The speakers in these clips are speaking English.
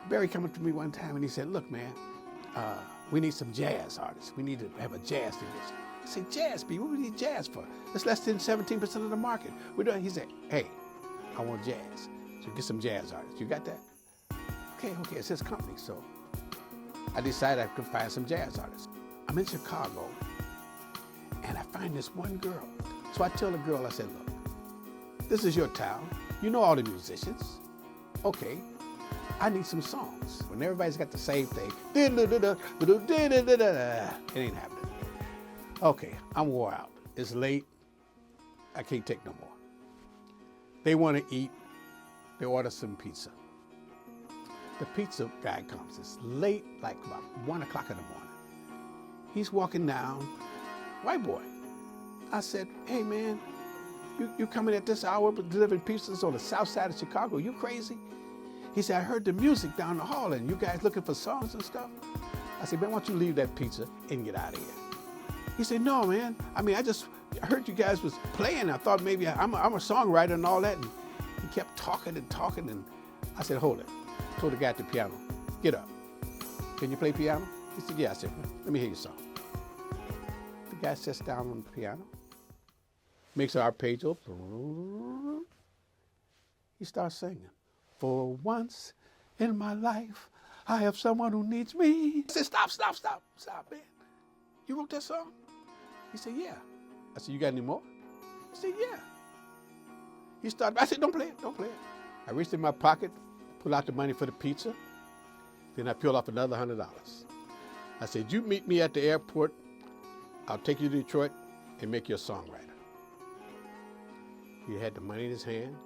Barry came up to me one time and he said, look, man, we need some jazz artists. We need to have a jazz division. I said, jazz, B, what do we need jazz for? It's less than 17% of the market. He said, hey, I want jazz. So get some jazz artists. You got that? Okay, it's his company. So I decided I could find some jazz artists. I'm in Chicago and I find this one girl. So I tell the girl, I said, look, this is your town. You know all the musicians. Okay, I need some songs. When everybody's got the same thing, it ain't happening. Okay, I'm wore out. It's late. I can't take no more. They want to eat. They order some pizza. The pizza guy comes. It's late, like about 1 o'clock in the morning. He's walking down, white boy. I said, hey man, you coming at this hour delivering pizzas on the south side of Chicago? You crazy? He said, I heard the music down the hall and you guys looking for songs and stuff. I said, man, why don't you leave that pizza and get out of here? He said, no, man. I mean, I heard you guys was playing. I thought maybe I'm a songwriter and all that. And he kept talking and talking. And I said, hold it. I told the guy at the piano, get up. Can you play piano? He said, yeah. I said, let me hear your song. The guy sits down on the piano, makes an arpeggio. He starts singing. For once in my life, I have someone who needs me. I said, stop, man. You wrote that song? He said, yeah. I said, you got any more? He said, yeah. He started, I said, don't play it. I reached in my pocket, pulled out the money for the pizza. Then I peeled off another $100. I said, you meet me at the airport. I'll take you to Detroit and make you a songwriter. He had the money in his hand.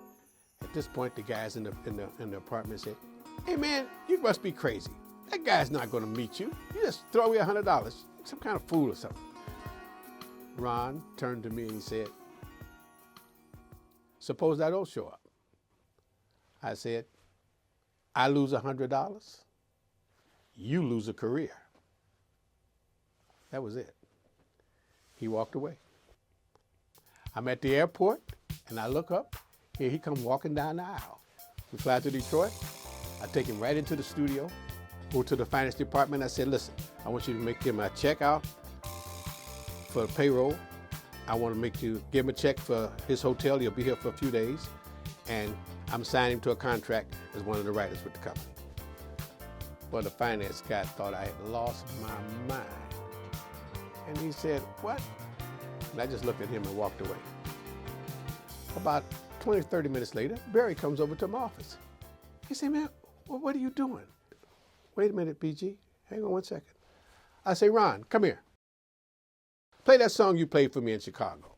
At this point, the guys in the apartment said, hey man, you must be crazy. That guy's not gonna meet you. You just throw away $100. Some kind of fool or something. Ron turned to me and he said, suppose I don't show up. I said, I lose $100, you lose a career. That was it. He walked away. I'm at the airport and I look up, here he come walking down the aisle. We fly to Detroit. I take him right into the studio, go to the finance department. I said, listen, I want you to make him a check out for the payroll. I want to make you give him a check for his hotel. He'll be here for a few days. And I'm signing him to a contract as one of the writers with the company. Well, the finance guy thought I had lost my mind. And he said, what? And I just looked at him and walked away. About 20, 30 minutes later, Barry comes over to my office. He said, man, what are you doing? Wait a minute, BG. Hang on one second. I say, Ron, come here. Play that song you played for me in Chicago.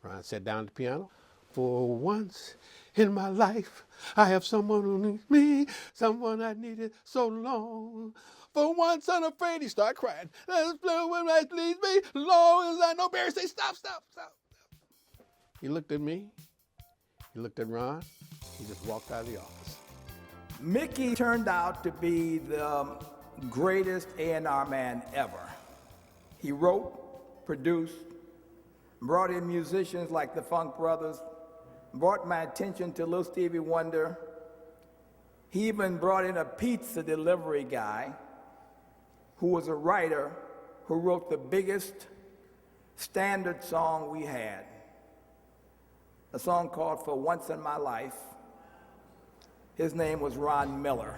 Ron sat down at the piano. For once in my life, I have someone who needs me, someone I needed so long. For once unafraid, he started crying. That's when life leads me, long as I know. Barry say, stop. He looked at me. He looked at Ron. He just walked out of the office. Mickey turned out to be the greatest A&R man ever. He wrote, produced, brought in musicians like the Funk Brothers, brought my attention to little Stevie Wonder. He even brought in a pizza delivery guy who was a writer who wrote the biggest standard song we had, a song called For Once in My Life. His name was Ron Miller.